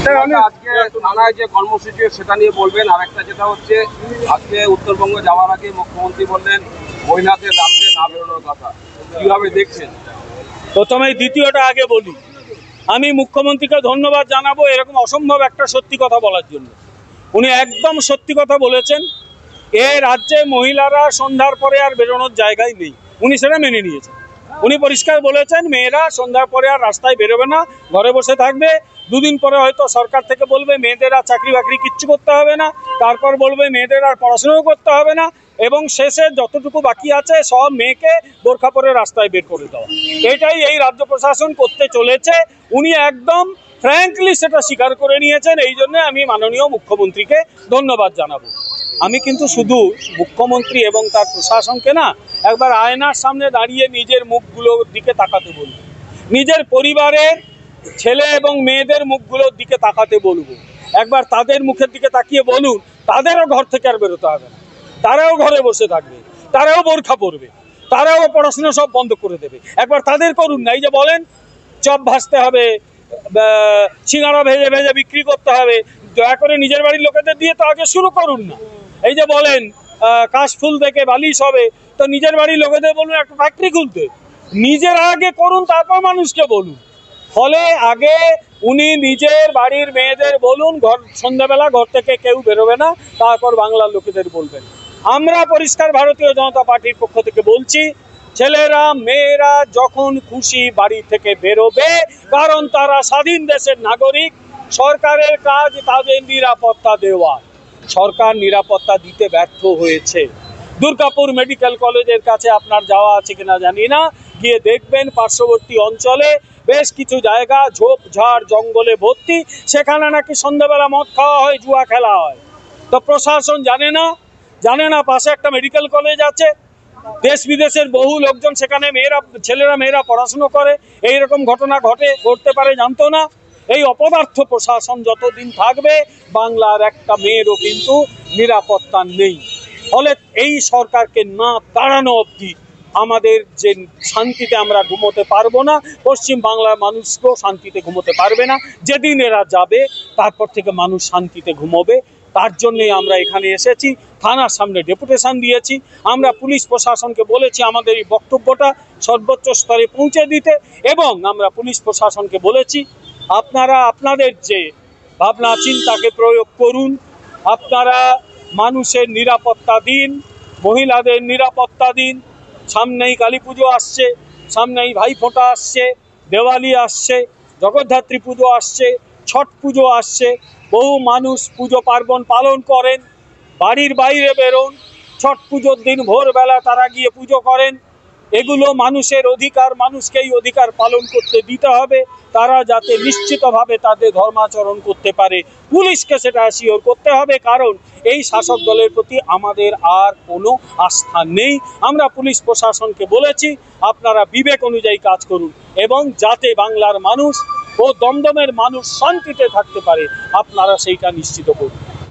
আজকে থানায় যে কর্মসূচি সেটা নিয়ে বলবেন, আর একটা যেটা হচ্ছে আজকে উত্তরবঙ্গ যাওয়ার আগে মুখ্যমন্ত্রী বললেন মহিলাদের রাত্রে না বেরোনোর কথা, কিভাবে দেখছেন? প্রথমে দ্বিতীয়টা আগে বলি, আমি মুখ্যমন্ত্রীকে ধন্যবাদ জানাবো এরকম অসম্ভব একটা সত্যি কথা বলার জন্য। উনি একদম সত্যি কথা বলেছেন। এ রাজ্যে মহিলারা সন্ধ্যার পরে আর বেরোনোর জায়গায় নেই, উনি সেটা মেনে নিয়েছেন। উনি পরিষ্কার বলেছেন মেয়েরা সন্ধ্যার পরে আর রাস্তায় বেরোবে না, ঘরে বসে থাকবে। দুদিন পরে হয়তো সরকার থেকে বলবে মেয়েদের আর চাকরি বাকরি কিচ্ছু করতে হবে না, তারপর বলবে মেয়েদের আর পড়াশোনাও করতে হবে না, এবং শেষে যতটুকু বাকি আছে সব মেয়েকে বোরখা পরে রাস্তায় বের করে দেওয়া। এটাই এই রাজ্য প্রশাসন করতে চলেছে। উনি একদম ফ্র্যাঙ্কলি সেটা স্বীকার করে নিয়েছেন। এই জন্য আমি মাননীয় মুখ্যমন্ত্রীকে ধন্যবাদ জানাবো। আমি কিন্তু শুধু মুখ্যমন্ত্রী এবং তার প্রশাসনকে না, একবার আয়নার সামনে দাঁড়িয়ে নিজের মুখগুলোর দিকে তাকাতে বলবো, নিজের পরিবারের ছেলে এবং মেয়েদের মুখগুলোর দিকে তাকাতে বলবো। একবার তাদের মুখের দিকে তাকিয়ে বলুন তাদেরও ঘর থেকে আর বেরোতে হবে না, তারাও ঘরে বসে থাকবে, তারাও বোরখা পরবে, তারাও পড়াশোনা সব বন্ধ করে দেবে। একবার তাদের করুন না। এই যে বলেন চপ ভাজতে হবে, সিঙ্গাড়া ভেজে ভেজে বিক্রি করতে হবে, দয়া করে নিজের বাড়ির লোকেদের দিয়ে তো আগে শুরু করুন না। এই যে বলেন কাশফুল থেকে বালিশ হবে, তো নিজের বাড়ির লোকেদের বলুন একটা ফ্যাক্টরি খুলতে। নিজের আগে করুন, তারপর মানুষকে বলুন। ফলে আগে উনি নিজের বাড়ির মেয়েদের বলুন ঘর সন্ধ্যাবেলা ঘর থেকে কেউ বেরোবে না, তারপর বাংলার লোকেদের বলবেন। আমরা পরিষ্কার ভারতীয় জনতা পার্টির পক্ষ থেকে বলছি, ছেলেরা মেয়েরা যখন খুশি বাড়ি থেকে বেরোবে, কারণ তারা স্বাধীন দেশের নাগরিক। সরকারের কাজ তাদের নিরাপত্তা দেওয়া। সরকার নিরাপত্তা দিতে ব্যর্থ হয়েছে। দুর্গাপুর মেডিকেল কলেজের কাছে আপনার যাওয়া আছে কিনা জানি না, গিয়ে দেখবেন পার্শ্ববর্তী অঞ্চলে বেশ কিছু জায়গা ঝোপঝাড় জঙ্গলে ভর্তি, সেখানে নাকি সন্ধ্যাবেলা মদ খাওয়া হয়, জুয়া খেলা হয়। তো প্রশাসন জানে না পাশে একটা মেডিকেল কলেজ আছে, দেশ বিদেশের বহু লোকজন সেখানে ছেলেরা মেয়েরা পড়াশুনো করে, এইরকম ঘটনা ঘটতে পারে জানতো না। এই অপদার্থ প্রশাসন যতদিন থাকবে বাংলার একটা মেয়েরও কিন্তু নিরাপত্তা নেই। ফলে এই সরকারকে না তাড়ানো অবধি আমাদের যে শান্তিতে আমরা ঘুমোতে পারবো না, পশ্চিম বাংলার মানুষকেও শান্তিতে ঘুমোতে পারবে না। যেদিন এরা যাবে তারপর থেকে মানুষ শান্তিতে ঘুমোবে। তার জন্যই আমরা এখানে এসেছি, থানার সামনে ডেপুটেশন দিয়েছি। আমরা পুলিশ প্রশাসনকে বলেছি আমাদের এই বক্তব্যটা সর্বোচ্চ স্তরে পৌঁছে দিতে, এবং আমরা পুলিশ প্রশাসনকে বলেছি আপনারা আপনাদের যে ভাবনা চিন্তাকে প্রয়োগ করুন, আপনারা মানুষের নিরাপত্তা দিন, মহিলাদের নিরাপত্তা দিন। সামনেই কালী পুজো আসছে, সামনেই ভাইফোঁটা আসছে, দেওয়ালি আসছে, জগদ্ধাত্রী পুজো আসছে, ছট পুজো আসছে। বহু মানুষ পুজো পার্বণ পালন করেন, বাড়ির বাইরে বেরোন, ছট পুজোর দিন ভোরবেলা তারা গিয়ে পুজো করেন। এগুলো মানুষের অধিকার, মানুষকে এই অধিকার পালন করতে দিতে হবে। তারা যাতে নিশ্চিতভাবে তাদের ধর্মাচরণ করতে পারে, পুলিশকে সেটা অ্যাসিওর করতে হবে। কারণ এই শাসক দলের প্রতি আমাদের আর কোনো আস্থা নেই। আমরা পুলিশ প্রশাসনকে বলেছি আপনারা বিবেক অনুযায়ী কাজ করুন, এবং যাতে বাংলার মানুষ ও দমদমের মানুষ শান্তিতে থাকতে পারে আপনারা সেইটা নিশ্চিত করুন।